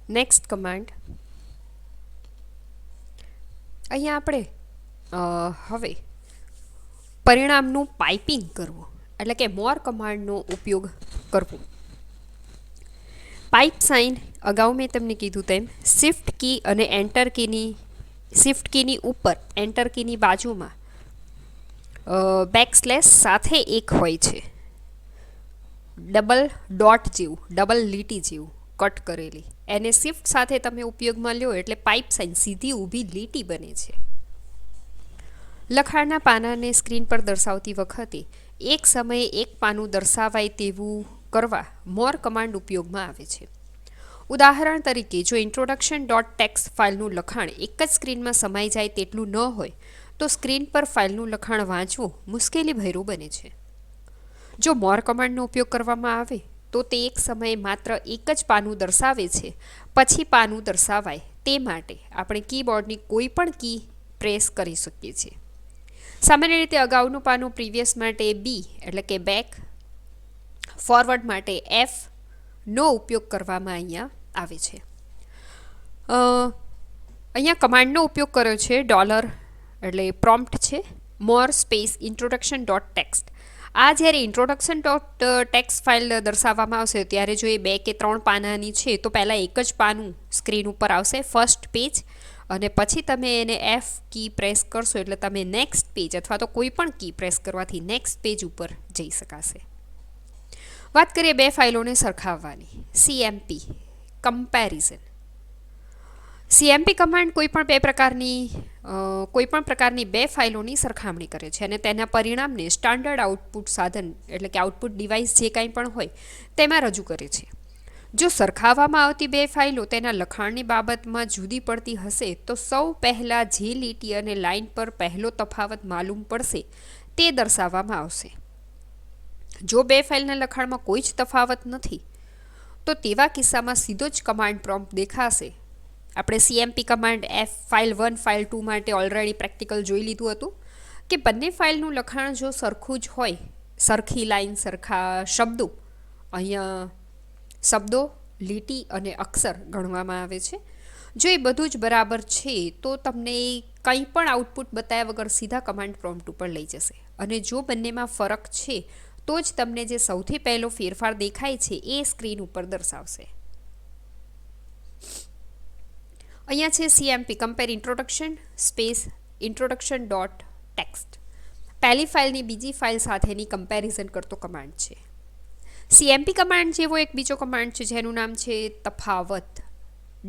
Next command અહીંયા આપણે હવે પરિણામનું પાઇપિંગ કરવું એટલે કે મોર કમાન્ડનો ઉપયોગ કરવો. પાઇપ સાઇન અગાઉ મેં તમને કીધું તેમ શિફ્ટ કી અને એન્ટર કીની શિફ્ટ કીની ઉપર એન્ટર કીની બાજુમાં બેકસ્લેશ સાથે એક હોય છે, ડબલ ડોટ જેવું, ડબલ લીટી જેવું કટ કરેલી, એને શિફ્ટ સાથે તમે ઉપયોગમાં લ્યો એટલે પાઇપ સાઇન સીધી ઊભી લીટી બને છે. લખાણના પાનાને સ્ક્રીન પર દર્શાવતી વખતે એક સમયે એક પાનું દર્શાવાય તેવું કરવા મોર કમાન્ડ ઉપયોગમાં આવે છે. ઉદાહરણ તરીકે જો ઇન્ટ્રોડક્શન ડોટ ટેક્સ્ટ ફાઇલનું લખાણ એક જ સ્ક્રીનમાં સમાઈ જાય તેટલું ન હોય તો સ્ક્રીન પર ફાઇલનું લખાણ વાંચવું મુશ્કેલીભર્યું બને છે. જો મોર કમાન્ડનો ઉપયોગ કરવામાં આવે તો તે એક સમયે માત્ર એક જ પાનું દર્શાવે છે, પછી પાનું દર્શાવાય તે માટે આપણે કીબોર્ડની કોઈ પણ કી પ્રેસ કરી શકીએ છીએ. સામાન્ય રીતે અગાઉનું પાનું પ્રીવિયસ માટે બી એટલે કે બેક, ફોરવર્ડ માટે એફ નો ઉપયોગ કરવામાં અહીંયા આવે છે. અહીંયા કમાન્ડનો ઉપયોગ કર્યો છે ડોલર એટલે પ્રોમ્પ્ટ છે, more space introduction dot text. આ જ્યારે ઇન્ટ્રોડક્શન ડોટ ટેક્સ્ટ ફાઇલ દર્શાવવામાં આવશે ત્યારે જો એ 2 કે 3 પાનાની છે તો પહેલાં એક જ પાનું સ્ક્રીન ઉપર આવશે, ફર્સ્ટ પેજ, અને પછી તમે એને એફ કી પ્રેસ કરશો એટલે તમે નેક્સ્ટ પેજ અથવા તો કોઈ પણ કી પ્રેસ કરવાથી નેક્સ્ટ પેજ ઉપર જઈ શકાશે. વાત કરીએ બે ફાઇલોને સરખાવવાની. CMP comparison. CMP કમાન્ડ કોઈપણ પ્રકારની બે ફાઇલોની સરખામણી કરે છે અને તેના પરિણામને સ્ટાન્ડર્ડ આઉટપુટ સાધન એટલે કે આઉટપુટ ડિવાઇસ જે કાંઈ પણ હોય તેમાં રજૂ કરે છે. જો સરખાવવામાં આવતી બે ફાઇલો તેના લખાણની બાબતમાં જુદી પડતી હશે તો સૌ પહેલાં જે લીટી અને લાઇન પર પહેલો તફાવત માલુમ પડશે તે દર્શાવવામાં આવશે. જો બે ફાઇલના લખાણમાં કોઈ જ તફાવત નથી તો તેવા કિસ્સામાં સીધો જ કમાન્ડ પ્રોમ્પ્ટ દેખાશે. આપણે CMP કમાન્ડ ફાઇલ 1 ફાઇલ 2 માટે ઓલરેડી પ્રેક્ટિકલ જોઈ લીધું હતું કે બંને ફાઇલનું લખાણ જો સરખું જ હોય, સરખી લાઇન, સરખા શબ્દો, અહીંયા શબ્દો, લીટી અને અક્ષર ગણવામાં આવે છે. જો એ બધું જ બરાબર છે તો તમને કંઈ પણ આઉટપુટ બતાવ્યા વગર સીધા કમાન્ડ પ્રોમ્પ્ટ ઉપર લઈ જશે, અને જો બંનેમાં ફરક છે તો જ તમને જે સૌથી પહેલો ફેરફાર દેખાય છે એ સ્ક્રીન ઉપર દર્શાવશે. અહીંયા છે CMP compare introduction space introduction dot text. પહેલી ફાઇલની બીજી ફાઇલ સાથેની કમ્પેરિઝન કરતો કમાન્ડ છે. CMP કમાન્ડ જેવો એક બીજો કમાન્ડ છે જેનું નામ છે તફાવત,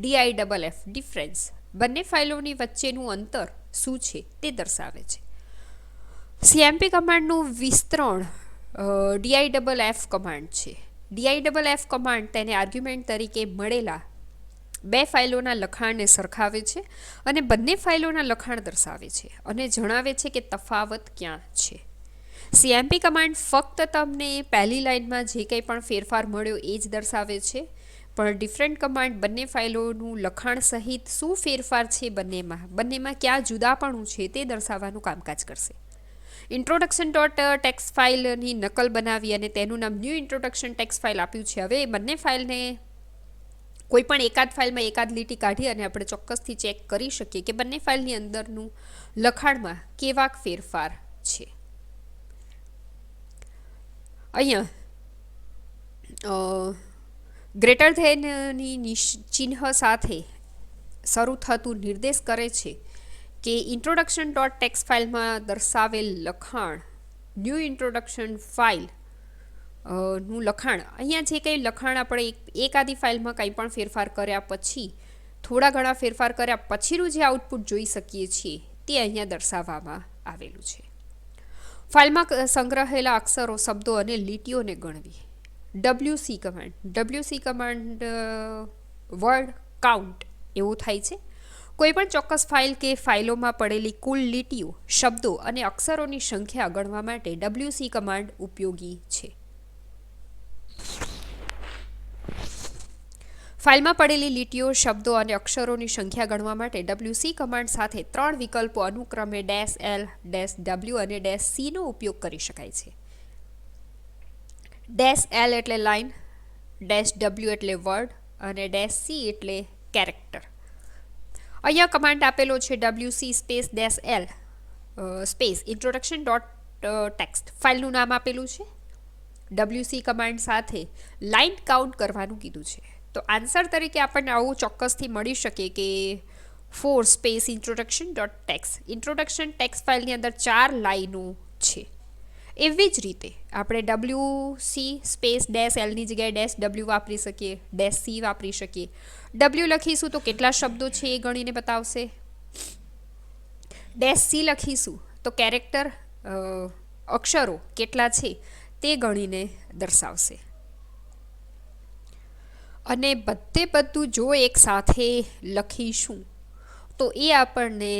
DIFF ડિફરન્સ. બંને ફાઇલોની વચ્ચેનું અંતર શું છે તે દર્શાવે છે. CMP કમાન્ડનું વિસ્તરણ DIFF કમાન્ડ છે. DIFF કમાન્ડ તેને આર્ગ્યુમેન્ટ તરીકે મળેલા બે ફાઇલોના લખાણને સરખાવે છે અને બંને ફાઇલોના લખાણ દર્શાવે છે અને જણાવે છે કે તફાવત ક્યાં છે. CMP કમાન્ડ ફક્ત તમને પહેલી લાઇનમાં જે કંઈ પણ ફેરફાર મળ્યો એ જ દર્શાવે છે, પણ ડિફરન્ટ કમાન્ડ બંને ફાઇલોનું લખાણ સહિત શું ફેરફાર છે બંનેમાં ક્યાં જુદાપણું છે તે દર્શાવવાનું કામકાજ કરશે. ઇન્ટ્રોડક્શન ડોટ ટેક્સ્ટ ફાઇલની નકલ બનાવી અને તેનું નામ ન્યૂ ઇન્ટ્રોડક્શન ટેક્સ્ટ ફાઇલ આપ્યું છે. હવે બંને ફાઇલને કોઈ પણ એકાદ ફાઇલમાં એકાદ લીટી કાઢી અને આપણે ચોક્કસથી ચેક કરી શકીએ કે બંને ફાઇલની અંદરનું લખાણમાં કેવાક ફેરફાર છે. અહીંયા ગ્રેટર ધેનની ચિહ્ન સાથે શરૂ થતું નિર્દેશ કરે છે કે ઇન્ટ્રોડક્શન ડોટ ટેક્સ્ટ ફાઇલમાં દર્શાવેલ લખાણ ન્યૂ ઇન્ટ્રોડક્શન ફાઇલ નું લખાણ, અહીંયા જે કંઈ લખાણ આપણે એકાદી ફાઇલમાં કંઈ પણ ફેરફાર કર્યા પછી, થોડા ઘણા ફેરફાર કર્યા પછીનું જે આઉટપુટ જોઈ શકીએ છીએ તે અહીંયા દર્શાવવામાં આવેલું છે. ફાઇલમાં સંગ્રહેલા અક્ષરો, શબ્દો અને લીટીઓને ગણવી. WC કમાન્ડ વર્ડ કાઉન્ટ એવું થાય છે. કોઈપણ ચોક્કસ ફાઇલ કે ફાઇલોમાં પડેલી કુલ લીટીઓ, શબ્દો અને અક્ષરોની સંખ્યા ગણવા માટે WC કમાન્ડ ઉપયોગી છે. ફાઇલમાં પડેલી લીટીઓ, શબ્દો અને અક્ષરોની સંખ્યા ગણવા માટે WC કમાન્ડ સાથે 3 વિકલ્પો અનુક્રમે -L, -W અને -C નો ઉપયોગ કરી શકાય છે. -L એટલે લાઇન, -W એટલે વર્ડ અને -c એટલે કેરેક્ટર. અહીંયા કમાન્ડ આપેલો છે wc space -l space introduction dot text. ફાઇલનું નામ આપેલું છે. wc કમાન્ડ સાથે લાઇન કાઉન્ટ કરવાનું કીધું છે. તો આન્સર તરીકે આપણને આવું ચોક્કસથી મળી શકે કે 4 space introduction dot text. Introduction text ફાઇલની અંદર 4 લાઈનો છે. એવી જ રીતે આપણે wc સ્પેસ -lની જગ્યાએ -w વાપરી શકીએ, -c વાપરી શકીએ. w લખીશું તો કેટલા શબ્દો છે એ ગણીને બતાવશે. -c લખીશું તો કેરેક્ટર અક્ષરો કેટલા છે તે ગણીને દર્શાવશે. અને બધું જો એક સાથે લખીશું તો એ આપણને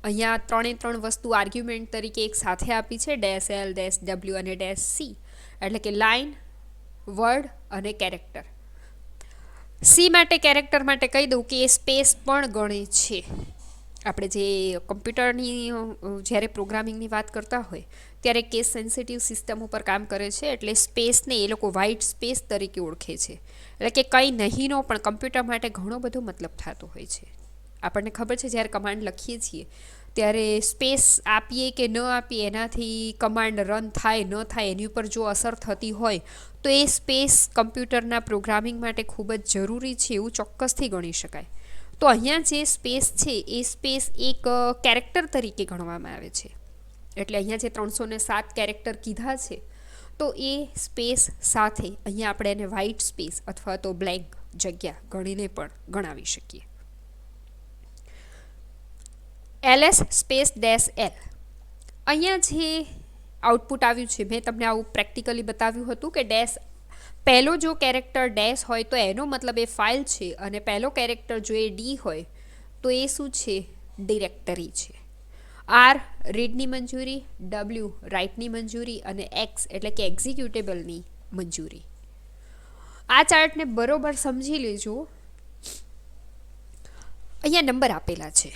અહીંયા 3 વસ્તુ આર્ગ્યુમેન્ટ તરીકે એક સાથે આપી છે, -l, -w અને -c, એટલે કે લાઇન, વર્ડ અને કેરેક્ટર. સી માટે કેરેક્ટર માટે કહી દઉં કે એ સ્પેસ પણ ગણે છે. આપણે જે કમ્પ્યુટરની જ્યારે પ્રોગ્રામિંગની વાત કરતા હોય ત્યારે કેસ સેન્સિટિવ સિસ્ટમ ઉપર કામ કરે છે, એટલે સ્પેસને એ લોકો વ્હાઇટ સ્પેસ તરીકે ઓળખે છે. એટલે કે કંઈ નહીંનો પણ કમ્પ્યુટર માટે ઘણો બધો મતલબ થતો હોય છે. આપણને ખબર છે જ્યારે કમાન્ડ લખીએ છીએ ત્યારે સ્પેસ આપીએ કે ન આપીએ એનાથી કમાન્ડ રન થાય ન થાય એની ઉપર જો અસર થતી હોય તો એ સ્પેસ કમ્પ્યુટરના પ્રોગ્રામિંગ માટે ખૂબ જ જરૂરી છે એવું ચોક્કસથી ગણી શકાય. તો અહીંયા જે સ્પેસ છે એ સ્પેસ એક કેરેક્ટર તરીકે ગણવામાં આવે છે. એટલે અહીંયા જે 307 કેરેક્ટર કીધા છે તો એ સ્પેસ સાથે અહીંયા આપણે એને વ્હાઇટ સ્પેસ અથવા તો બ્લેન્ક જગ્યા ગણીને પણ ગણાવી શકીએ. ls સ્પેસ -l અહીંયા જે આઉટપુટ આવ્યું છે મેં તમને આવું પ્રેક્ટિકલી બતાવ્યું હતું કે પહેલો જો કેરેક્ટર ડેશ હોય તો એનો મતલબ એ ફાઇલ છે, અને પહેલો કેરેક્ટર જો એ ડી હોય તો એ શું છે, ડિરેક્ટરી છે. આર રીડની મંજૂરી, w રાઇટની મંજૂરી અને એક્સ એટલે કે એક્ઝિક્યુટેબલની મંજૂરી. આ ચાર્ટને બરોબર સમજી લેજો. અહીંયા નંબર આપેલા છે.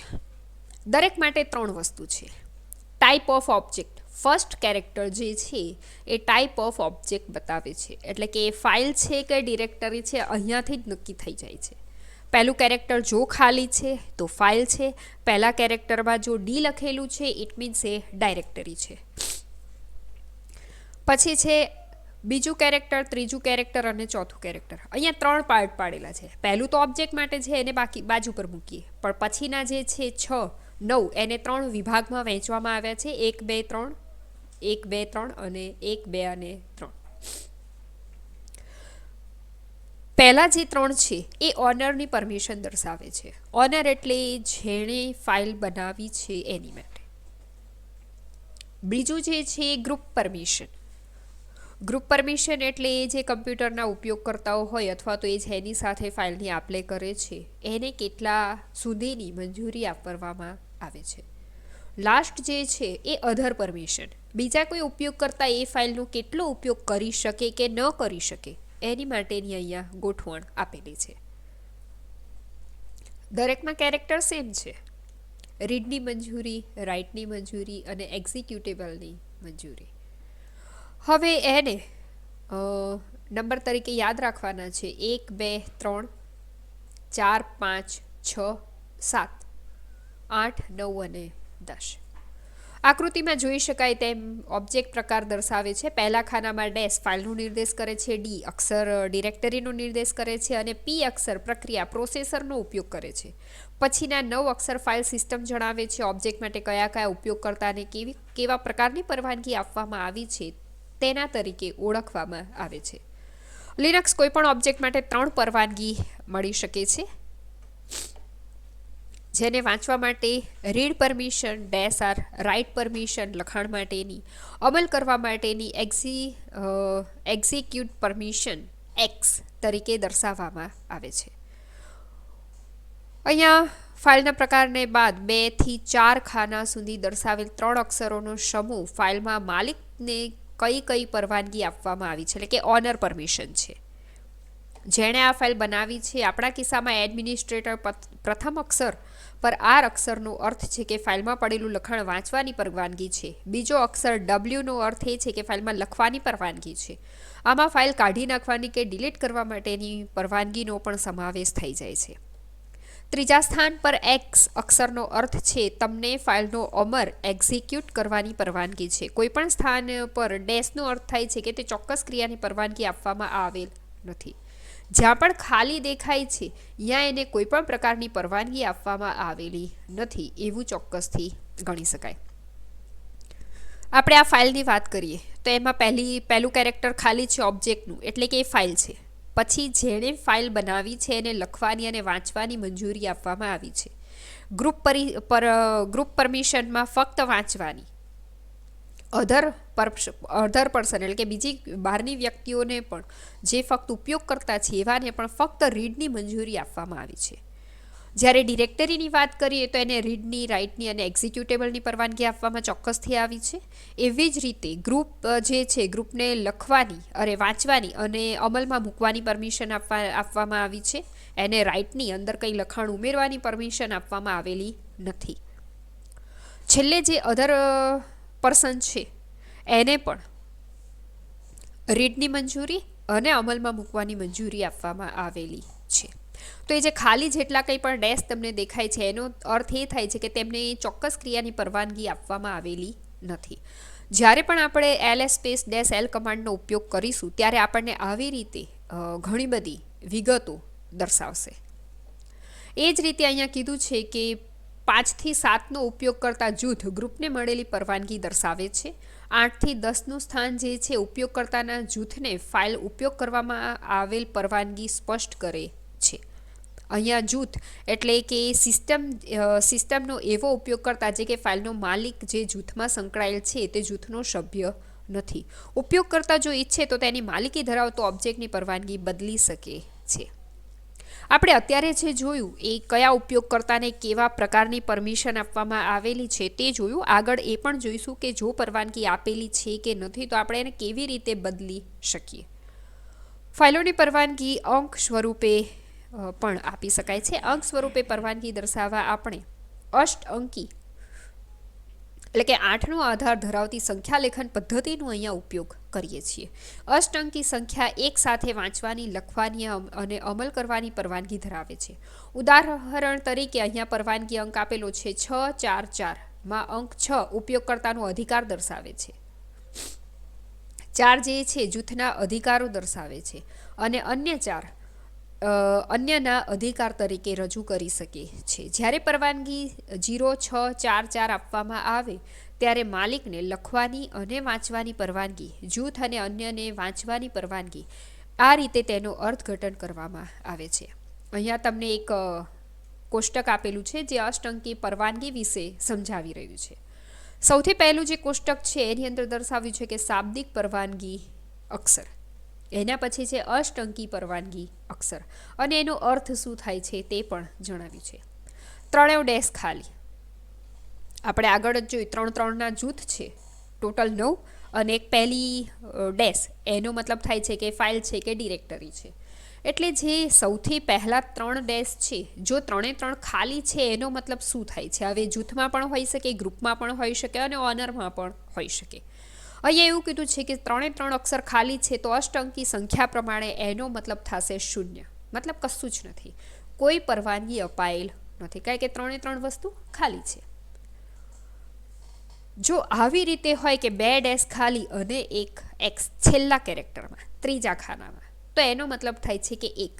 દરેક માટે 3 વસ્તુ છે. Type of object, first character જે છે એ ટાઈપ ઓફ ઓબ્જેક્ટ બતાવે છે, એટલે કે એ ફાઇલ છે કે ડિરેક્ટરી છે અહીંયાથી જ નક્કી થઈ જાય છે. પહેલું કેરેક્ટર જો ખાલી છે તો ફાઇલ છે, પહેલા કેરેક્ટરમાં જો ડી લખેલું છે ઇટ મીન્સ એ ડાયરેક્ટરી છે. પછી છે બીજું કેરેક્ટર, ત્રીજું કેરેક્ટર અને ચોથું કેરેક્ટર. અહીંયા 3 પાર્ટ પાડેલા છે. પહેલું તો ઓબ્જેક્ટ માટે છે એને બાજુ પર મૂકીએ, પણ પછીના જે છે 6, 9 એને 3 વિભાગમાં વહેંચવામાં આવ્યા છે. 1, 2, 3, 1, 2, 3 અને 1, 2 અને 3. પહેલા જે 3 છે એ ઓનરની પરમિશન દર્શાવે છે. ઓનર એટલે જેણે ફાઇલ બનાવી છે એની માટે. બીજું જે છે ગ્રુપ પરમિશન. ગ્રુપ પરમિશન એટલે એ જે કમ્પ્યુટરના ઉપયોગકર્તાઓ હોય અથવા તો એ જેની સાથે ફાઇલની આપ-લે કરે છે એને કેટલા સુધીની મંજૂરી આપવામાં આવે છે. લાસ્ટ જે છે એ અધર પરમિશન. બીજા કોઈ ઉપયોગકર્તા એ ફાઇલનો કેટલો ઉપયોગ કરી શકે કે ન કરી શકે એની માટેની અહીંયા ગોઠવણ આપેલી છે. દરેકમાં કેરેક્ટર સેમ છે. રીડની મંજૂરી, રાઇટની મંજૂરી અને એક્ઝિક્યુટેબલની મંજૂરી. હવે એને નંબર તરીકે યાદ રાખવાના છે. 1, 2, 3, 4, 5, 6, 7, 8, 9 અને 10. આકૃતિમાં જોઈ શકાય તેમ ઓબ્જેક્ટ પ્રકાર દર્શાવે છે. પહેલા ખાનામાં ડેશ ફાઇલનો નિર્દેશ કરે છે, ડી અક્ષર ડિરેક્ટરીનો નિર્દેશ કરે છે અને પી અક્ષર પ્રક્રિયા પ્રોસેસરનો ઉપયોગ કરે છે. પછીના 9 અક્ષર ફાઇલ સિસ્ટમ જણાવે છે ઓબ્જેક્ટ માટે કયા ઉપયોગકર્તાને કેવા પ્રકારની પરવાનગી આપવામાં આવી છે તેના તરીકે ઓળખવામાં આવે છે. લિનક્સ કોઈપણ ઓબ્જેક્ટ માટે 3 પરવાનગી મળી શકે છે, જેને વાંચવા માટે read permission -r, write permission લખાણ માટેની, અમલ કરવા માટેની એક્ઝિક્યુટ પરમિશન x તરીકે દર્શાવવામાં આવે છે. અહીંયા ફાઇલના પ્રકારને બાદ 2 થી 4 ખાના સુધી દર્શાવેલ 3 અક્ષરોનો સમૂહ ફાઇલમાં માલિકને કઈ પરવાનગી આપવામાં આવી છે, એટલે કે ઓનર પરમિશન છે. જેણે આ ફાઇલ બનાવી છે, આપણા કિસ્સામાં એડમિનિસ્ટ્રેટર પ્રથમ અક્ષર પર આર અક્ષરનો અર્થ છે કે ફાઇલમાં પડેલું લખાણ વાંચવાની પરવાનગી છે. બીજો અક્ષર ડબલ્યુનો અર્થ એ છે કે ફાઇલમાં લખવાની પરવાનગી છે. આમાં ફાઇલ કાઢી નાખવાની કે ડિલીટ કરવા માટેની પરવાનગીનો પણ સમાવેશ થઈ જાય છે. ત્રીજા સ્થાન પર એક્સ અક્ષરનો અર્થ છે તમને ફાઇલનો અમર એક્ઝિક્યુટ કરવાની પરવાનગી છે. કોઈપણ સ્થાન પર ડેશનો અર્થ થાય છે કે તે ચોક્કસ ક્રિયાની પરવાનગી આપવામાં આવેલ નથી. જ્યાં પણ ખાલી દેખાય છે ત્યાં એને કોઈપણ પ્રકારની પરવાનગી આપવામાં આવેલી નથી એવું ચોક્કસથી ગણી શકાય. આપણે આ ફાઇલની વાત કરીએ તો એમાં પહેલું કેરેક્ટર ખાલી છે ઓબ્જેક્ટનું, એટલે કે એ ફાઇલ છે. પછી જેણે ફાઇલ બનાવી છે એને લખવાની અને વાંચવાની મંજૂરી આપવામાં આવી છે. ગ્રુપ પરમિશનમાં ફક્ત વાંચવાની, અધર પર્સન એટલે કે બીજી બહારની વ્યક્તિઓને પણ જે ફક્ત ઉપયોગ કરતા છે એવાને પણ ફક્ત રીડની મંજૂરી આપવામાં આવી છે. જ્યારે ડિરેક્ટરીની વાત કરીએ તો એને રીડની, રાઇટની અને એક્ઝિક્યુટેબલની પરવાનગી આપવામાં ચોક્કસથી આવી છે. એવી જ રીતે ગ્રુપ જે છે ગ્રુપને લખવાની અને વાંચવાની અને અમલમાં મૂકવાની પરમિશન આપવામાં આવી છે. એને રાઇટની, અંદર કંઈ લખાણ ઉમેરવાની પરમિશન આપવામાં આવેલી નથી. છેલ્લે જે અધર પર્સન છે એને પણ રીડની મંજૂરી અને અમલમાં મૂકવાની મંજૂરી આપવામાં આવેલી છે. તો એ જે ખાલી જેટલા કંઈ પણ ડેશ તમને દેખાય છે એનો અર્થ એ થાય છે કે તેમને ચોક્કસ ક્રિયાની પરવાનગી આપવામાં આવેલી નથી. જ્યારે પણ આપણે ls -l કમાન્ડનો ઉપયોગ કરીશું ત્યારે આપણને આવી રીતે ઘણી બધી વિગતો દર્શાવશે. એ જ રીતે અહીંયા કીધું છે કે 5 થી 7નો ઉપયોગ કરતા જૂથ ગ્રુપને મળેલી પરવાનગી દર્શાવે છે. 8 થી 10નું સ્થાન જે છે ઉપયોગકર્તાના જૂથને ફાઇલ ઉપયોગ કરવામાં આવેલ પરવાનગી સ્પષ્ટ કરે છે. અહીંયા જૂથ એટલે કે સિસ્ટમનો એવો ઉપયોગકર્તા જે કે ફાઇલનો માલિક જે જૂથમાં સંકળાયેલ છે તે જૂથનો સભ્ય નથી. ઉપયોગકર્તા જો ઈચ્છે તો તેની માલિકી ધરાવતો ઓબ્જેક્ટની પરવાનગી બદલી શકે છે. આપણે અત્યારે જે જોયું એ કયા ઉપયોગકર્તાને કેવા પ્રકારની પરમિશન આપવામાં આવેલી છે તે જોયું. આગળ એ પણ જોઈશું કે જો પરવાનગી આપેલી છે કે નથી તો આપણે એને કેવી રીતે બદલી શકીએ. ફાઇલોની પરવાનગી અંક સ્વરૂપે પણ આપી શકાય છે. અંક સ્વરૂપે પરવાનગી દર્શાવવા આપણે અષ્ટઅંકી એટલે કે 8નો આધાર ધરાવતી સંખ્યા લેખન પદ્ધતિનો અહીંયા ઉપયોગ કરીએ છીએ. અષ્ટઅંકી સંખ્યા એક સાથે વાંચવાની, લખવાની અને અમલ કરવાની પરવાનગી ધરાવે છે. ઉદાહરણ તરીકે અહીંયા પરવાનગી અંક આપેલો છે 644 માં અંક 6 ઉપયોગકર્તાનો અધિકાર દર્શાવે છે. 4 જે છે જૂથના અધિકારો દર્શાવે છે અને અન્ય 4 અન્યના અધિકાર તરીકે રજૂ કરી શકે છે. જ્યારે પરવાનગી 0644 આપવામાં આવે ત્યારે માલિકને લખવાની અને વાંચવાની પરવાનગી, જૂથ અને અન્યને વાંચવાની પરવાનગી, આ રીતે તેનો અર્થઘટન કરવામાં આવે છે. અહીંયા તમને એક કોષ્ટક આપેલું છે જે અષ્ટઅંકી પરવાનગી વિશે સમજાવી રહ્યું છે. સૌથી પહેલું જે કોષ્ટક છે એની અંદર દર્શાવ્યું છે કે શાબ્દિક પરવાનગી અક્ષર, એના પછી છે અષ્ટઅંકી પરવાનગી અક્ષર અને એનો અર્થ શું થાય છે તે પણ જણાવ્યું છે. 3 ડેશ ખાલી, આપણે આગળ જ જોયું 3-3ના જૂથ છે, ટોટલ 9 અને એક પહેલી ડેશ, એનો મતલબ થાય છે કે ફાઇલ છે કે ડિરેક્ટરી છે. એટલે જે સૌથી પહેલા 3 ડેશ છે, જો 3 ખાલી છે એનો મતલબ શું થાય છે? હવે જૂથમાં પણ હોઈ શકે, ગ્રુપમાં પણ હોઈ શકે અને ઓનરમાં પણ હોઈ શકે. અહીંયા એવું કીધું છે કે 3 અક્ષર ખાલી છે તો અષ્ટઅંકી સંખ્યા પ્રમાણે એનો મતલબ થશે 0, મતલબ કશું જ નથી, કોઈ પરવાનગી અપાયેલ નથી, કારણ કે 3 વસ્તુ ખાલી છે. જો આવી રીતે હોય કે 2 ડેશ ખાલી અને એક એક્સ છેલ્લા કેરેક્ટરમાં ત્રીજા ખાનામાં, તો એનો મતલબ થાય છે કે 1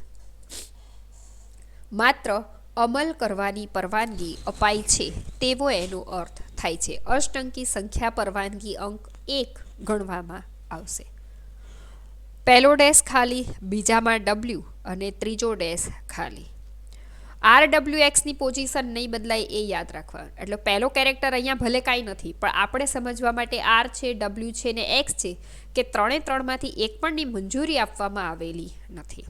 માત્ર અમલ કરવાની પરવાનગી અપાઈ છે તેવો એનો અર્થ થાય છે. અષ્ટઅંકી સંખ્યા પરવાનગી અંક 1 ગણવામાં આવશે. પહેલો ડેશ ખાલી, બીજામાં W અને ત્રીજો ડેશ ખાલી. RWXની પોઝિશન નહીં બદલાય એ યાદ રાખવા. એટલે પહેલો કેરેક્ટર અહીંયા ભલે કાંઈ નથી પણ આપણે સમજવા માટે R છે, W છે ને X છે કે 3માંથી એક પણની મંજૂરી આપવામાં આવેલી નથી.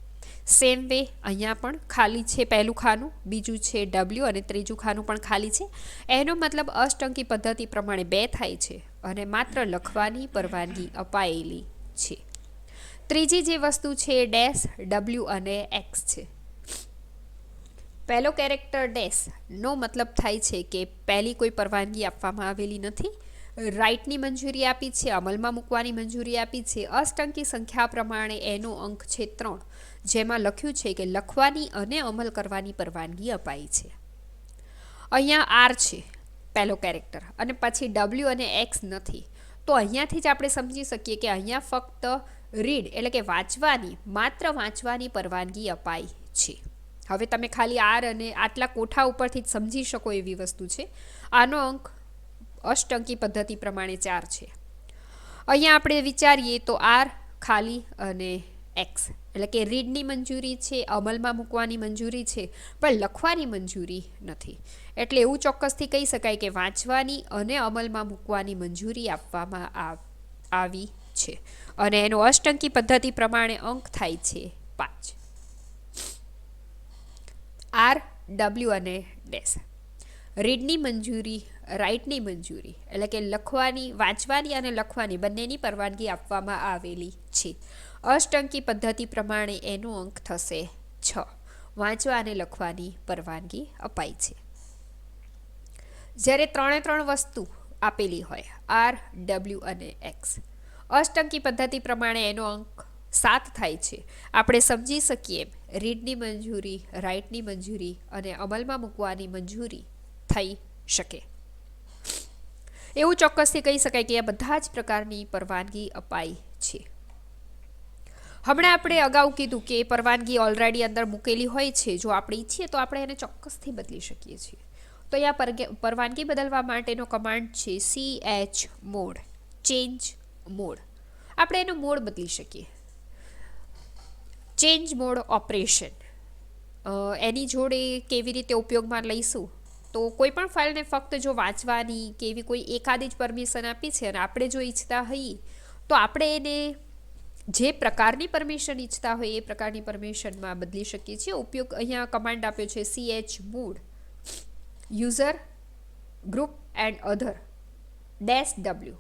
સેમ વે અહીંયા પણ ખાલી છે પહેલું ખાનું, બીજું છે W અને ત્રીજું ખાનું પણ ખાલી છે. એનો મતલબ અષ્ટઅંકી પદ્ધતિ પ્રમાણે 2 થાય છે અને માત્ર લખવાની પરવાનગી અપાયેલી છે. ત્રીજી જે વસ્તુ છે ડેશ W અને X છે. પહેલો કેરેક્ટર ડેશ નો મતલબ થાય છે કે પહેલી કોઈ પરવાનગી આપવામાં આવેલી નથી, રાઇટની મંજૂરી આપી છે, અમલમાં મૂકવાની મંજૂરી આપી છે, અષ્ટંકી સંખ્યા પ્રમાણે એનો અંક છે 3, જેમાં લખ્યું છે કે લખવાની અને અમલ કરવાની પરવાનગી અપાઈ છે. અહીંયા આર છે પહેલો કેરેક્ટર અને પછી ડબલ્યુ અને એક્સ નથી, તો અહીંયાથી જ આપણે સમજી શકીએ કે અહીંયા ફક્ત રીડ એટલે કે વાંચવાની, માત્ર વાંચવાની પરવાનગી અપાઈ છે. હવે તમે ખાલી આર અને આટલા કોઠા ઉપરથી જ સમજી શકો એવી વસ્તુ છે. આનો અંક અષ્ટંકી પદ્ધતિ પ્રમાણે 4 છે. અહીંયા આપણે વિચારીએ તો આર ખાલી અને એક્સ એટલે કે રીડની મંજૂરી છે, અમલમાં મૂકવાની મંજૂરી છે, પણ લખવાની મંજૂરી નથી. એટલે એવું ચોક્કસથી કહી શકાય કે વાંચવાની અને અમલમાં મૂકવાની મંજૂરી આપવામાં આવી છે અને એનો અષ્ટંકી પદ્ધતિ પ્રમાણે અંક થાય છે 5. આર, ડબલ્યુ અને ડેશ. રીડની મંજૂરી, રાઇટની મંજૂરી એટલે કે લખવાની, વાંચવાની અને લખવાની બંનેની પરવાનગી આપવામાં આવેલી છે. અષ્ટંકી પદ્ધતિ પ્રમાણે એનો અંક થશે 6. વાંચવા અને લખવાની પરવાનગી અપાઈ છે. જ્યારે 3 વસ્તુ આપેલી હોય આર, ડબલ્યુ અને એક્સ, અષ્ટંકી પદ્ધતિ પ્રમાણે એનો અંક 7 થાય છે. આપણે સમજી શકીએ એમ રીડની મંજૂરી, રાઇટની મંજૂરી અને અમલમાં મૂકવાની મંજૂરી થઈ શકે. એવું ચોક્કસથી કહી શકાય કે આ બધા જ પ્રકારની પરવાનગી અપાઈ છે. હમણાં આપણે અગાઉ કીધું કે પરવાનગી ઓલરેડી અંદર મૂકેલી હોય છે, જો આપણે ઈચ્છીએ તો આપણે એને ચોક્કસથી બદલી શકીએ છીએ. તો અહીંયા પરવાનગી બદલવા માટેનો કમાન્ડ છે chmod, ચેન્જ મોડ. આપણે એનો મોડ બદલી શકીએ. ચેન્જ મોડ ઓપરેશન એની જોડે કેવી રીતે ઉપયોગમાં લઈશું, તો કોઈ પણ ફાઇલને ફક્ત જો વાંચવાની કે એવી કોઈ એકાદી જ પરમિશન આપી છે અને આપણે જો ઈચ્છતા હોઈએ તો આપણે એને જે પ્રકારની પરમિશન ઈચ્છતા હોય એ પ્રકારની પરમિશનમાં બદલી શકીએ છીએ. ઉપયોગ અહીંયા કમાન્ડ આપ્યો છે chmod user group and other -w,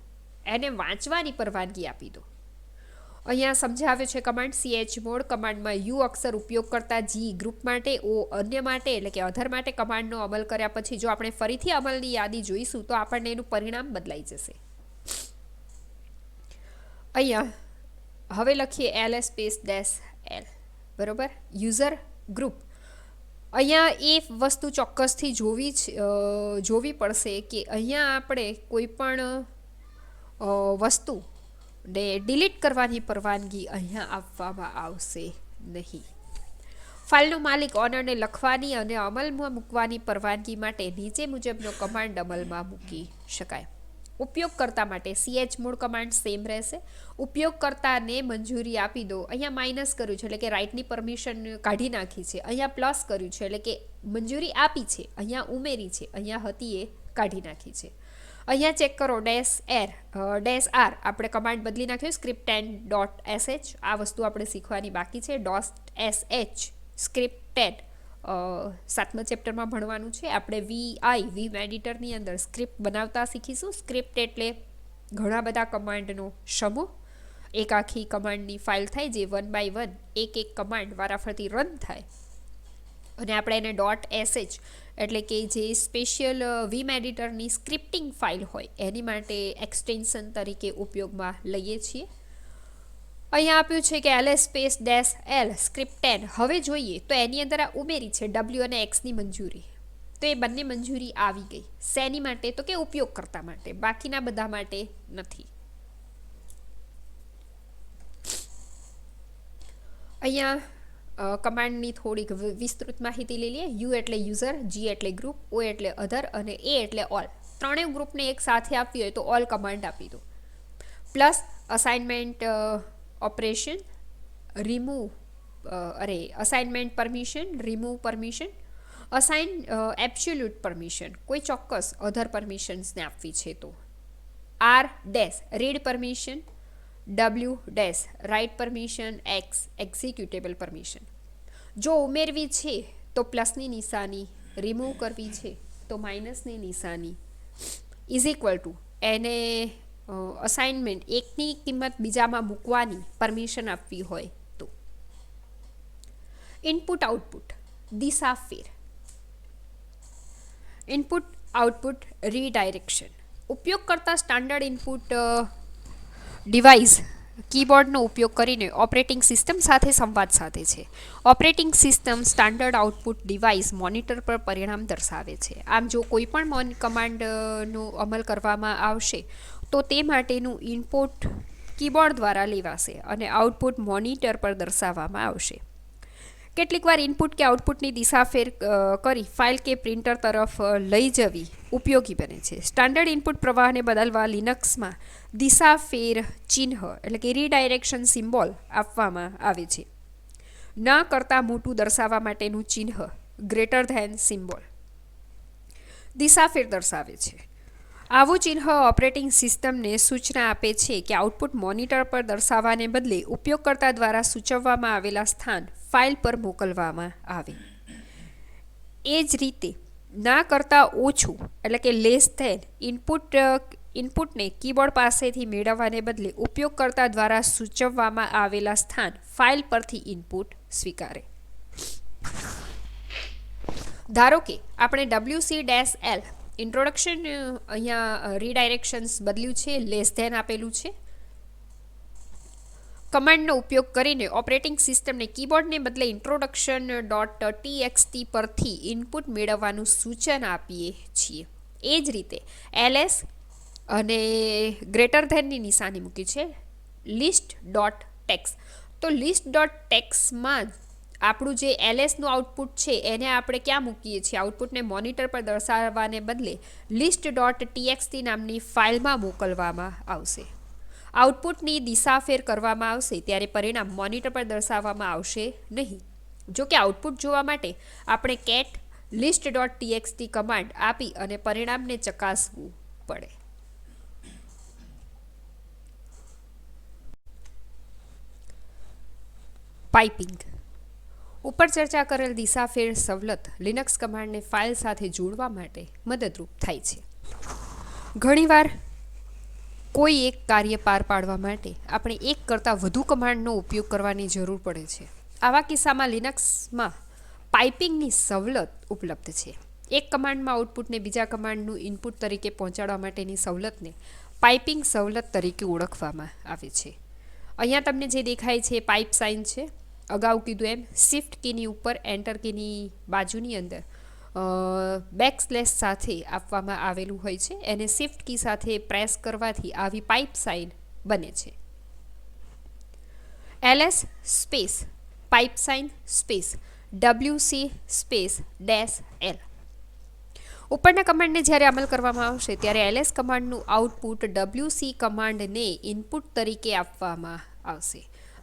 એને વાંચવાની પરવાનગી આપી દો. અહીંયા સમજાવ્યો છે કમાન્ડ chmod કમાન્ડમાં યુ અક્ષર ઉપયોગ કરતા, જી ગ્રુપ માટે, ઓ અન્ય માટે એટલે કે અધર માટે કમાન્ડનો અમલ કર્યા પછી જો આપણે ફરીથી અમલની યાદી જોઈશું તો આપણને એનું પરિણામ બદલાઈ જશે. અહીંયા હવે લખીએ -l, બરોબર. યુઝર ગ્રુપ, અહીંયા એ વસ્તુ ચોક્કસથી જોવી પડશે કે અહીંયા આપણે કોઈ પણ વસ્તુ ને ડિલીટ કરવાની પરવાનગી અહીંયા આપવામાં આવશે નહીં. ફાઇલનો માલિક ઓનરને લખવાની અને અમલમાં મૂકવાની પરવાનગી માટે નીચે મુજબનો કમાન્ડ અમલમાં મૂકી શકાય. ઉપયોગકર્તા માટે chmod કમાન્ડ સેમ રહેશે. ઉપયોગકર્તાને મંજૂરી આપી દો. અહીંયા માઇનસ કર્યું છે એટલે કે રાઇટની પરમિશન કાઢી નાખી છે, અહીંયા પ્લસ કર્યું છે એટલે કે મંજૂરી આપી છે, અહીંયા ઉમેરી છે, અહીંયા હતી એ કાઢી નાખી છે. અહીંયા ચેક કરો -r આપણે કમાન્ડ બદલી નાખ્યો script10.sh. આ વસ્તુ આપણે શીખવાની બાકી છે. .sh script10 7મા ચેપ્ટરમાં ભણવાનું છે. આપણે વીમ એડિટરની અંદર સ્ક્રિપ્ટ બનાવતા શીખીશું. સ્ક્રિપ્ટ એટલે ઘણા બધા કમાન્ડનો સમૂહ, એક આખી કમાન્ડની ફાઇલ થાય જે 1 by 1 એક કમાન્ડ વારાફરતી રન થાય અને આપણે એને .sh એટલે કે જે સ્પેશિયલ વીમ એડિટરની સ્ક્રિપ્ટિંગ ફાઇલ હોય એની માટે એક્સટેન્શન તરીકે ઉપયોગમાં લઈએ છીએ. અહીંયા આપ્યું છે કે -l script10. હવે જોઈએ તો એની અંદર આ ઉમેરી છે w અને xની મંજૂરી, તો એ બંને મંજૂરી આવી ગઈ. શેની માટે? તો કે ઉપયોગકર્તા માટે, બાકીના બધા માટે નથી. અહીંયા કમાન્ડની થોડીક વિસ્તૃત માહિતી લઈ લઈએ. યુ એટલે યુઝર, જી એટલે ગ્રુપ, ઓ એટલે અધર અને એ એટલે ઓલ. ત્રણેય ગ્રુપને એક સાથે આપવી હોય તો ઓલ કમાન્ડ આપી દો. Plus assignment operation, assignment permission, remove permission, assign absolute permission, કોઈ ચોક્કસ અધર પરમિશન્સને આપવી છે તો. r read permission, w write permission, x executable permission. જો ઉમેરવી છે તો પ્લસની નિશાની, રિમૂવ કરવી છે તો માઇનસની નિશાની, ઇઝ ઇક્વલ ટુ એને અસાઇનમેન્ટ એકની કિંમત બીજામાં મૂકવાની પરમિશન આપવી હોય તો. ઇનપુટ આઉટપુટ, દિશા ફેર, ઇનપુટ આઉટપુટ રીડાયરેક્શન. ઉપયોગ કરતા સ્ટાન્ડર્ડ ઇનપુટ ડિવાઇસ કીબોર્ડનો ઉપયોગ કરીને ઓપરેટિંગ સિસ્ટમ સાથે સંવાદ સાધે છે. Operating system standard output device monitor પર પરિણામ દર્શાવે છે. આમ જો કોઈ પણ કમાન્ડનો અમલ કરવામાં આવશે તો તે માટેનું ઇનપુટ કીબોર્ડ દ્વારા લેવાશે અને આઉટપુટ મોનિટર પર દર્શાવવામાં આવશે. કેટલીક વાર ઇનપુટ કે આઉટપુટની દિશાફેર કરી ફાઇલ કે પ્રિન્ટર તરફ લઈ જવી ઉપયોગી બને છે. સ્ટાન્ડર્ડ ઇનપુટ પ્રવાહને બદલવા લિનક્સમાં દિશાફેર ચિહ્ન એટલે કે રીડાયરેક્શન સિમ્બોલ આપવામાં આવે છે. ન કરતાં મોટું દર્શાવવા માટેનું ચિહ્ન ગ્રેટર ધેન સિમ્બોલ દિશાફેર દર્શાવે છે. આવું ચિહ્ન ઓપરેટિંગ સિસ્ટમને સૂચના આપે છે કે આઉટપુટ મોનિટર પર દર્શાવવાને બદલે ઉપયોગકર્તા દ્વારા સૂચવવામાં આવેલા સ્થાન ફાઇલ પર મોકલવામાં આવે. એ જ રીતે ના કરતાં ઓછું એટલે કે લેસ ધેન ઇનપુટને કીબોર્ડ પાસેથી મેળવવાને બદલે ઉપયોગકર્તા દ્વારા સૂચવવામાં આવેલા સ્થાન ફાઇલ પરથી ઇનપુટ સ્વીકારે. ધારો કે આપણે WC-L ઇન્ટ્રોડક્શન અહીંયા રીડાયરેક્શન્સ બદલ્યું છે, લેસ ધેન આપેલું છે. કમાન્ડનો ઉપયોગ કરીને ઓપરેટિંગ સિસ્ટમને કીબોર્ડને બદલે introduction.txt પરથી ઇનપુટ મેળવવાનું સૂચન આપીએ છીએ. એ જ રીતે ls અને ગ્રેટર ધેનની નિશાની મૂકી છે list.text. તો list.textમાં આપણું જે એલએસનું આઉટપુટ છે એને આપણે ક્યાં મૂકીએ છીએ? આઉટપુટને મોનિટર પર દર્શાવવાને બદલે list.txt નામની ફાઇલમાં મોકલવામાં આવશે. આઉટપુટની દિશાફેર કરવામાં આવશે ત્યારે પરિણામ મોનિટર પર દર્શાવવામાં આવશે નહીં. જો કે આઉટપુટ જોવા માટે આપણે cat list.txt કમાન્ડ આપી અને પરિણામને ચકાસવું પડે. પાઇપિંગ. ઉપર ચર્ચા કરેલ દિશાફેર સવલત લિનક્સ કમાન્ડને ફાઇલ સાથે જોડવા માટે મદદરૂપ થાય છે. ઘણીવાર કોઈ એક કાર્ય પાર પાડવા માટે આપણે એક કરતાં વધુ કમાન્ડનો ઉપયોગ કરવાની જરૂર પડે છે. આવા કિસ્સામાં લિનક્સમાં પાઇપિંગની સવલત ઉપલબ્ધ છે. એક કમાન્ડમાં આઉટપુટને બીજા કમાન્ડનું ઇનપુટ તરીકે પહોંચાડવા માટેની સવલતને પાઇપિંગ સવલત તરીકે ઓળખવામાં આવે છે. અહીંયા તમને જે દેખાય છે પાઇપ સાઇન છે. અગાઉ કીધું એમ શિફ્ટ કીની ઉપર એન્ટર કીની બાજુની અંદર બેકસ્લેશ સાથે આપવામાં આવેલું હોય છે. એને શિફ્ટ કી સાથે પ્રેસ કરવાથી આવી પાઇપ સાઇન બને છે. ls space pipe sign space WC space -L. ઉપરના કમાન્ડને જ્યારે અમલ કરવામાં આવશે ત્યારે ls કમાન્ડનું આઉટપુટ WC કમાન્ડને ઇનપુટ તરીકે આપવામાં આવશે.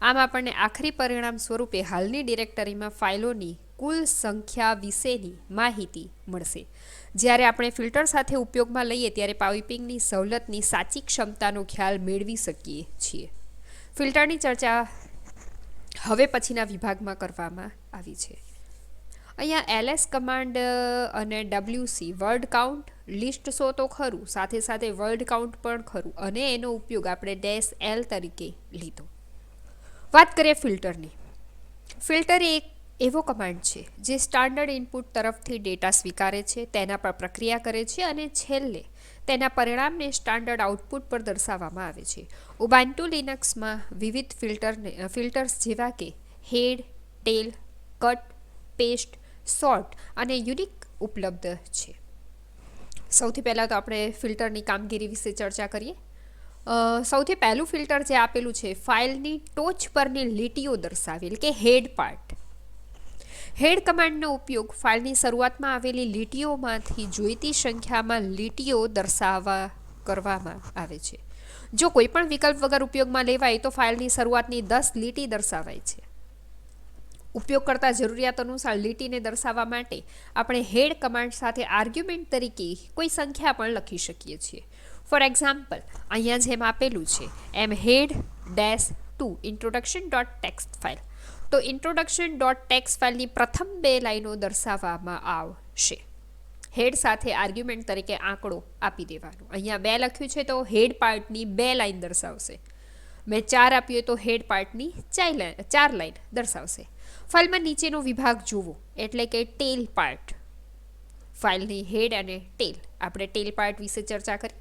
આમ આપણને આખરી પરિણામ સ્વરૂપે હાલની ડિરેક્ટરીમાં ફાઇલોની કુલ સંખ્યા વિશેની માહિતી મળશે. જ્યારે આપણે ફિલ્ટર સાથે ઉપયોગમાં લઈએ ત્યારે પાઇપિંગની સવલતની સાચી ક્ષમતાનો ખ્યાલ મેળવી શકીએ છીએ. ફિલ્ટરની ચર્ચા હવે પછીના વિભાગમાં કરવામાં આવી છે. અહીંયા ls કમાન્ડ અને WC વર્ડ કાઉન્ટ લિસ્ટ સો તો ખરું, સાથે સાથે વર્ડ કાઉન્ટ પણ ખરું અને એનો ઉપયોગ આપણે -L તરીકે લીધો. વાત કરીએ ફિલ્ટરની. ફિલ્ટર એક એવો કમાન્ડ છે જે સ્ટાન્ડર્ડ ઇનપુટ તરફથી ડેટા સ્વીકારે છે, તેના પર પ્રક્રિયા કરે છે અને છેલ્લે તેના પરિણામને સ્ટાન્ડર્ડ આઉટપુટ પર દર્શાવવામાં આવે છે. ઉબુન્ટુ લિનક્સમાં વિવિધ ફિલ્ટર્સ જેવા કે હેડ, ટેલ, કટ, પેસ્ટ, સોર્ટ અને યુનિક ઉપલબ્ધ છે. સૌથી પહેલાં તો આપણે ફિલ્ટરની કામગીરી વિશે ચર્ચા કરીએ. સૌથી પહેલું ફિલ્ટર જે આપેલું છે ફાઇલની ટોચ પરની લીટીઓ દર્શાવેલ કે હેડ પાર્ટ. હેડ કમાન્ડનો ઉપયોગ ફાઇલની શરૂઆતમાં આવેલી લીટીઓમાંથી જોઈતી સંખ્યામાં લીટીઓ દર્શાવવા કરવામાં આવે છે. જો કોઈ પણ વિકલ્પ વગર ઉપયોગમાં લેવાય તો ફાઇલની શરૂઆતની 10 લીટી દર્શાવાય છે. ઉપયોગ કરતા જરૂરિયાત અનુસાર લીટીને દર્શાવવા માટે આપણે હેડ કમાન્ડ સાથે આર્ગ્યુમેન્ટ તરીકે કોઈ સંખ્યા પણ લખી શકીએ છીએ. ફોર એક્ઝામ્પલ અહીંયા જેમ આપેલું છે એમ head-2 introduction.txt ફાઇલ. તો introduction.txt ફાઇલની પ્રથમ 2 લાઈનો દર્શાવવામાં આવશે. હેડ સાથે આર્ગ્યુમેન્ટ તરીકે આંકડો આપી દેવાનો. અહીંયા 2 લખ્યું છે તો હેડ પાર્ટની 2 લાઈન દર્શાવશે. મેં 4 આપ્યું તો હેડ પાર્ટની 4 લાઈન દર્શાવશે. ફાઇલમાં નીચેનો વિભાગ જુઓ એટલે કે ટેલ પાર્ટ. ફાઇલની હેડ અને ટેલ. આપણે ટેલ પાર્ટ વિશે ચર્ચા કરી.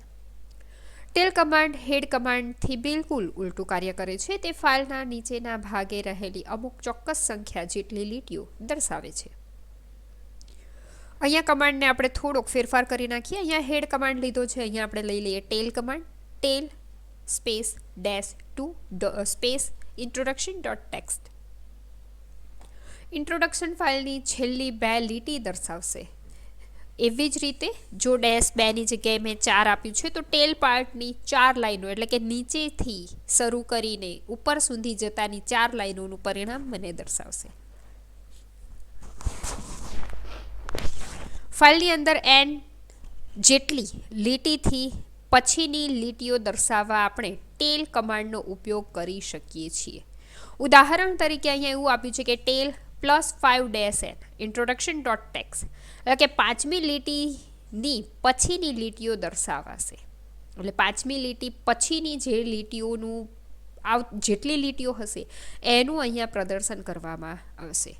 ટેલ કમાન્ડ હેડ કમાન્ડથી બિલકુલ ઉલટું કાર્ય કરે છે. તે ફાઇલના નીચેના ભાગે રહેલી અમુક ચોક્કસ સંખ્યા જેટલી લીટીઓ દર્શાવે છે. અહીંયા કમાન્ડને આપણે થોડોક ફેરફાર કરી નાખીએ. અહીંયા હેડ કમાન્ડ લીધો છે, અહીંયા આપણે લઈ લઈએ ટેલ કમાન્ડ. ટેલ સ્પેસ -2 સ્પેસ introduction.txt. ઇન્ટ્રોડક્શન ફાઇલની છેલ્લી 2 લીટી દર્શાવશે. એવી જ રીતે જો -2ની જગ્યાએ મેં 4 આપ્યું છે તો ટેલ પાર્ટની 4 લાઈનો એટલે કે નીચેથી શરૂ કરીને ઉપર સુધી જતાની 4 લાઈનોનું પરિણામ મને દર્શાવશે. ફાઇલની અંદર n જેટલી લીટીથી પછીની લીટીઓ દર્શાવવા આપણે ટેલ કમાન્ડનો ઉપયોગ કરી શકીએ છીએ. ઉદાહરણ તરીકે અહીંયા એવું આપ્યું છે કે ટેલ +5-n introduction.txt એટલે કે 5મી લીટીની પછીની લીટીઓ દર્શાવાશે. એટલે 5મી લીટી પછીની જે લીટીઓનું જેટલી લીટીઓ હશે એનું અહીંયા પ્રદર્શન કરવામાં આવશે.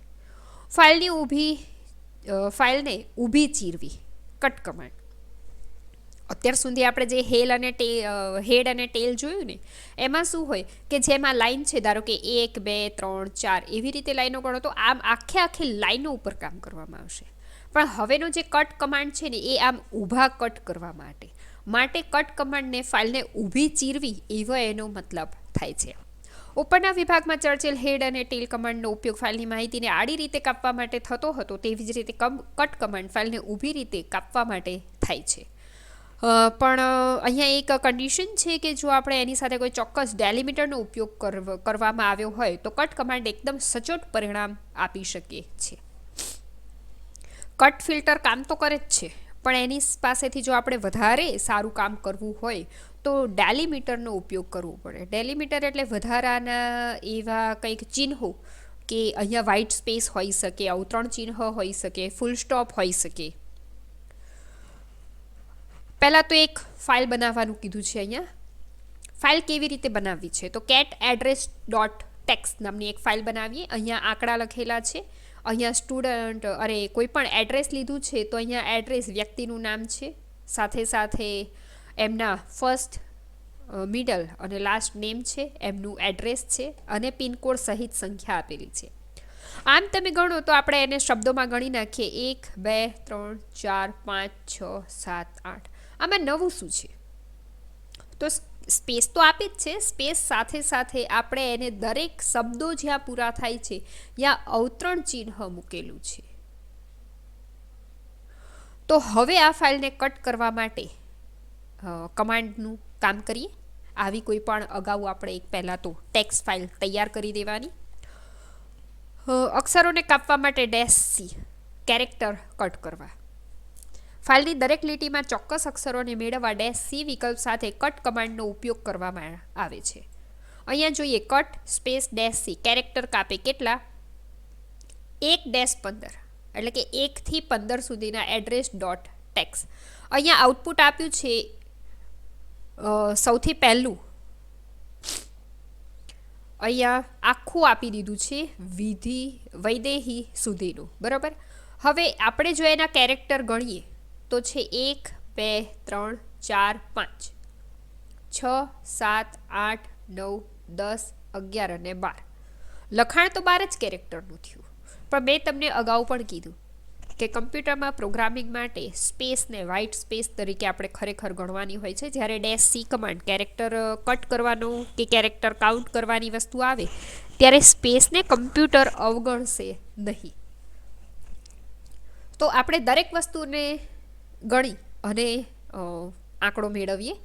ફાઇલને ઊભી ચીરવી કટ કમાન્ડ. અત્યાર સુધી આપણે જે હેડ અને ટેલ જોયું ને એમાં શું હોય કે જેમાં લાઈન છે, ધારો કે 1 2 3 4 એવી રીતે લાઈનો ગણો તો આમ આખી લાઈનો ઉપર કામ કરવામાં આવશે. પણ હવેનો જે કટ કમાન્ડ છે ને એ આમ ઊભા કટ કરવા માટે કટ કમાન્ડને ફાઇલને ઊભી ચીરવી એવો એનો મતલબ થાય છે. ઉપરના વિભાગમાં ચર્ચેલ હેડ અને ટેલ કમાન્ડનો ઉપયોગ ફાઇલની માહિતીને આડી રીતે કાપવા માટે થતો હતો, તેવી જ રીતે કટ કમાન્ડ ફાઇલને ઊભી રીતે કાપવા માટે થાય છે. પણ અહીંયા એક કન્ડિશન છે કે જો આપણે એની સાથે કોઈ ચોક્કસ ડેલિમીટરનો ઉપયોગ કરવામાં આવ્યો હોય તો કટ કમાન્ડ એકદમ સચોટ પરિણામ આપી શકે છે. કટ ફિલ્ટર કામ તો કરે જ છે, પણ એની પાસેથી જો આપણે વધારે સારું કામ કરવું હોય તો ડેલિમીટરનો ઉપયોગ કરવો પડે. ડેલિમીટર એટલે વધારાના એવા કંઈક ચિહ્નો કે અહીંયા વ્હાઇટ સ્પેસ હોઈ શકે, અવતરણ ચિહ્ન હોઈ શકે, ફૂલ સ્ટોપ હોઈ શકે. પહેલાં તો એક ફાઇલ બનાવવાનું કીધું છે. અહીંયા ફાઇલ કેવી રીતે બનાવવી છે તો cat_address.txt નામની એક ફાઇલ બનાવીએ. અહીંયા આંકડા લખેલા છે. અહીંયા કોઈ પણ એડ્રેસ લીધું છે તો અહીંયા એડ્રેસ વ્યક્તિનું નામ છે, સાથે એમના ફર્સ્ટ, મિડલ અને લાસ્ટ નેમ છે, એમનું એડ્રેસ છે અને પિનકોડ સહિત સંખ્યા આપેલી છે. આમ તમે ગણો તો આપણે એને શબ્દોમાં ગણી નાખીએ 1 2 3 4 5 6 7 8. આમાં નવું શું છે તો સ્પેસ તો આપી જ છે. સ્પેસ સાથે આપણે એને દરેક શબ્દો જ્યાં પૂરા થાય છે ત્યાં અવતરણ ચિહ્ન મૂકેલું છે. તો હવે આ ફાઇલને કટ કરવા માટે કમાન્ડનું કામ કરીએ. આવી કોઈ પણ અગાઉ આપણે પહેલાં તો ટેક્સ્ટ ફાઇલ તૈયાર કરી દેવાની. અક્ષરોને કાપવા માટે -c કેરેક્ટર કટ કરવા. ફાઇલની દરેક લીટીમાં ચોક્કસ અક્ષરોને મેળવવા -c વિકલ્પ સાથે કટ કમાન્ડનો ઉપયોગ કરવામાં આવે છે. અહીંયા જોઈએ કટ સ્પેસ -c કેરેક્ટર કાપે કેટલા 1-15 એટલે કે 1 થી 15 સુધીના address.txt. અહીંયા આઉટપુટ આપ્યું છે સૌથી પહેલું અહીંયા આખું આપી દીધું છે વૈદેહી સુધીનું, બરાબર. હવે આપણે જો એના કેરેક્ટર ગણીએ તો છે 1 2 3 4 5 6 7 8 9 10 11 અને 12. લખાણ તો 12 જ કેરેક્ટરનું થયું, પણ મેં તમને અગાઉ પણ કીધું કે કમ્પ્યુટરમાં પ્રોગ્રામિંગ માટે સ્પેસને વ્હાઇટ સ્પેસ તરીકે આપણે ખરેખર ગણવાની હોય છે. જ્યારે -c કમાન્ડ કેરેક્ટર કટ કરવાનું કે કેરેક્ટર કાઉન્ટ કરવાની વસ્તુ આવે ત્યારે સ્પેસને કમ્પ્યુટર અવગણશે નહીં. તો આપણે દરેક વસ્તુને ગણી અને આંકડો મેળવીએ.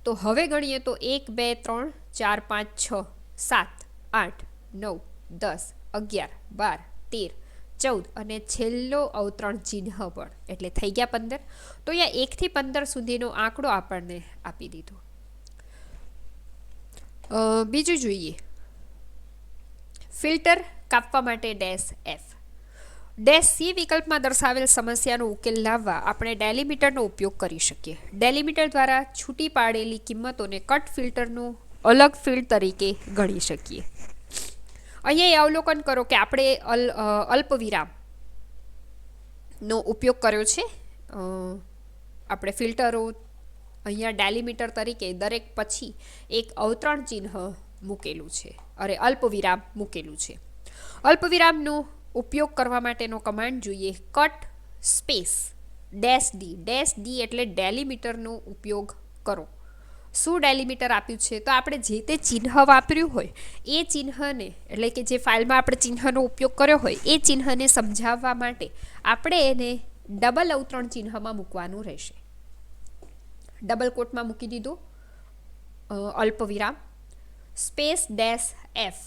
તો હવે ગણીએ તો 1 2 3 4 5 6 7 8 9 10 11 12 13 14 અને છેલ્લો અવતરણ ચિહ્ન પણ એટલે થઈ ગયા 15. તો અહીંયા 1 થી 15 સુધીનો આંકડો આપણને આપી દીધો. બીજું જોઈએ ફિલ્ટર કાપવા માટે -f. -c વિકલ્પમાં દર્શાવેલ સમસ્યાનો ઉકેલ લાવવા આપણે ડેલિમીટરનો ઉપયોગ કરી શકીએ. ડેલિમીટર દ્વારા છૂટી પાડેલી કિંમતોને કટ ફિલ્ટરનું અલગ ફિલ્ડ તરીકે ગણી શકીએ. અહીંયા અવલોકન કરો કે આપણે અલ્પવિરામનો ઉપયોગ કર્યો છે આપણે ફિલ્ટરો અહીંયા ડેલિમીટર તરીકે દરેક પછી એક અવતરણ ચિહ્ન મૂકેલું છે, અરે અલ્પવિરામ મૂકેલું છે. અલ્પવિરામનો ઉપયોગ કરવા માટેનો કમાન્ડ જોઈએ, કટ સ્પેસ ડેશ ડી એટલે ડેલિમીટરનો ઉપયોગ કરો. શું ડેલિમીટર આપ્યું છે? તો આપણે જે તે ચિહ્ન વાપર્યું હોય એ ચિહ્નને, એટલે કે જે ફાઇલમાં આપણે ચિહ્નનો ઉપયોગ કર્યો હોય એ ચિહ્નને સમજાવવા માટે આપણે એને ડબલ અવતરણ ચિહ્નમાં મૂકવાનું રહેશે. ડબલ કોટમાં મૂકી દીધું અલ્પવિરામ સ્પેસ ડેશ એફ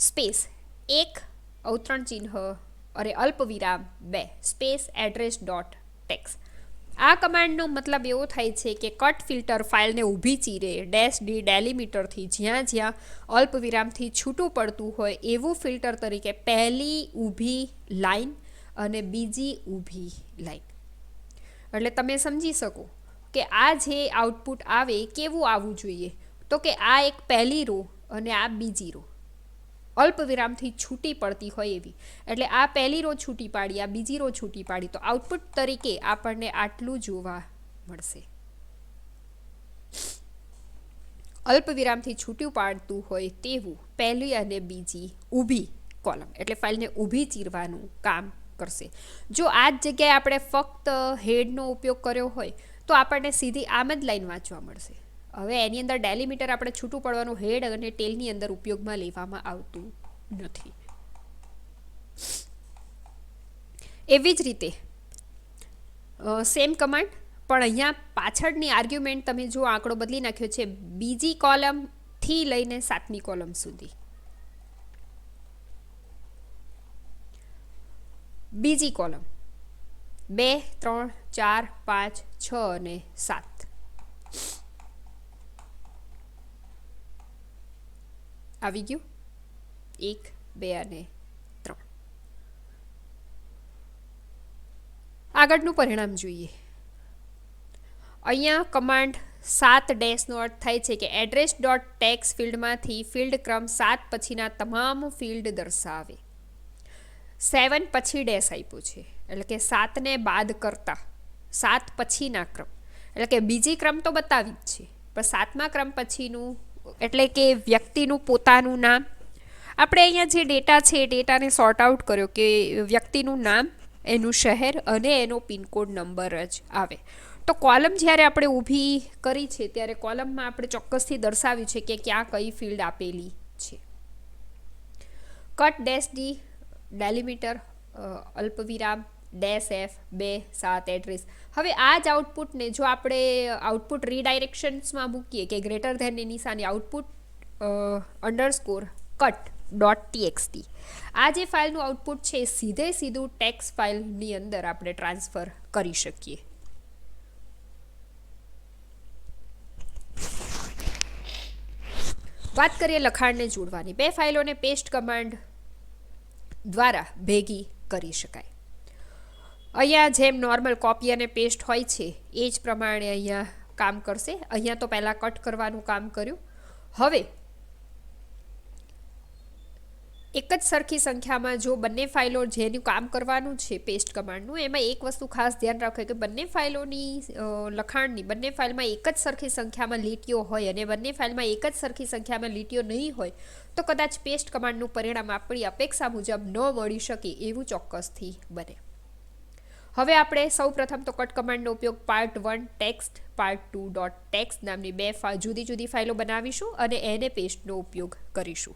સ્પેસ એક અવતરણ ચિહ્ન અરે અલ્પવિરામ 2 સ્પેસ એડ્રેસ ડોટ ટેક્સ. આ કમાન્ડનો મતલબ એવો થાય છે કે કટ ફિલ્ટર ફાઇલને ઊભી ચીરે ડેશ ડી ડેલિમીટરથી જ્યાં જ્યાં અલ્પવિરામથી છૂટું પડતું હોય એવું ફિલ્ટર તરીકે પહેલી ઊભી લાઈન અને બીજી ઊભી લાઈન. એટલે તમે સમજી શકો કે આ જે આઉટપુટ આવે કેવું આવવું જોઈએ, તો કે આ એક પહેલી રો અને આ બીજી રો અલ્પવિરામથી છૂટી પડતી હોય એવી. એટલે આ પહેલી રો છૂટી પાડી, આ બીજી રો છૂટી પાડી, તો આઉટપુટ તરીકે આપણને આટલું જોવા મળશે. અલ્પવિરામથી છૂટું પાડતું હોય તેવું પહેલી અને બીજી ઊભી કોલમ, એટલે ફાઇલને ઊભી ચીરવાનું કામ કરશે. જો આ જ જગ્યાએ આપણે ફક્ત હેડનો ઉપયોગ કર્યો હોય તો આપણને સીધી આમ જ લાઈન વાંચવા મળશે. હવે એની અંદર ડેલિમીટર આપણે છૂટું પડવાનું હેડ અને ટેલની અંદર ઉપયોગમાં લેવામાં આવતું નથી. એવી જ રીતે સેમ કમાન્ડ પણ અહીંયા પાછળની આર્ગ્યુમેન્ટ તમે જો આંકડો બદલી નાખ્યો છે બીજી કોલમથી લઈને 7મી કોલમ સુધી. બીજી કોલમ 2, 3, 4, 5, 6 અને 7. આવી ગયું 1, 2 અને 3. આગળનું પરિણામ જોઈએ. અહીંયા કમાન્ડ 7 ડેશનો અર્થ થાય છે કે એડ્રેસ ડોટ ટેક્સ ફિલ્ડમાંથી ફિલ્ડ ક્રમ 7 પછીના તમામ ફિલ્ડ દર્શાવે. 7 પછી ડેશ આપ્યું છે, એટલે કે 7ને બાદ કરતા 7 પછીના ક્રમ, એટલે કે બીજી ક્રમ તો બતાવી જ છે, પણ 7મા ક્રમ પછીનું એટલે કે વ્યક્તિનું પોતાનું નામ. આપણે અહીંયા જે ડેટા છે એ ડેટાને સોર્ટ આઉટ કર્યો કે વ્યક્તિનું નામ, એનું શહેર અને એનો પિનકોડ નંબર જ આવે. તો કોલમ જ્યારે આપણે ઊભી કરી છે ત્યારે કોલમમાં આપણે ચોક્કસથી દર્શાવ્યું છે કે ક્યાં કઈ ફિલ્ડ આપેલી છે. કટ ડેશ ડી ડેલિમીટર અલ્પવિરામ ડેશ એફ 2, 7 એડ્રેસ. હવે આ જ આઉટપુટને જો આપણે આઉટપુટ રીડાયરેક્શન્સમાં મૂકીએ કે ગ્રેટર ધેનની નિશાની output underscore cut dot TXT, આ જે ફાઇલનું આઉટપુટ છે સીધું ટેક્સ ફાઇલની અંદર આપણે ટ્રાન્સફર કરી શકીએ. વાત કરીએ લખાણને જોડવાની. 2 ફાઇલોને પેસ્ટ કમાન્ડ દ્વારા ભેગી કરી શકાય. અહીંયા જેમ નોર્મલ કોપી અને પેસ્ટ હોય છે એ જ પ્રમાણે અહીંયા કામ કરશે. અહીંયા તો પહેલાં કટ કરવાનું કામ કર્યું. હવે એક જ સરખી સંખ્યામાં જો બંને ફાઇલો જેનું કામ કરવાનું છે પેસ્ટ કમાન્ડનું, એમાં એક વસ્તુ ખાસ ધ્યાન રાખો કે બંને ફાઇલોની લખાણની બંને ફાઇલમાં એક જ સરખી સંખ્યામાં લીટીઓ હોય અને બંને ફાઇલમાં એક જ સરખી સંખ્યામાં લીટીઓ નહીં હોય તો કદાચ પેસ્ટ કમાન્ડનું પરિણામ આપણી અપેક્ષા મુજબ ન મળી શકે એવું ચોક્કસથી બને. હવે આપણે સૌપ્રથમ તો કટ કમાન્ડનો ઉપયોગ part 1 text, part 2 dot text નામની 2 જુદી જુદી ફાઇલો બનાવીશું અને એને પેસ્ટનો ઉપયોગ કરીશું.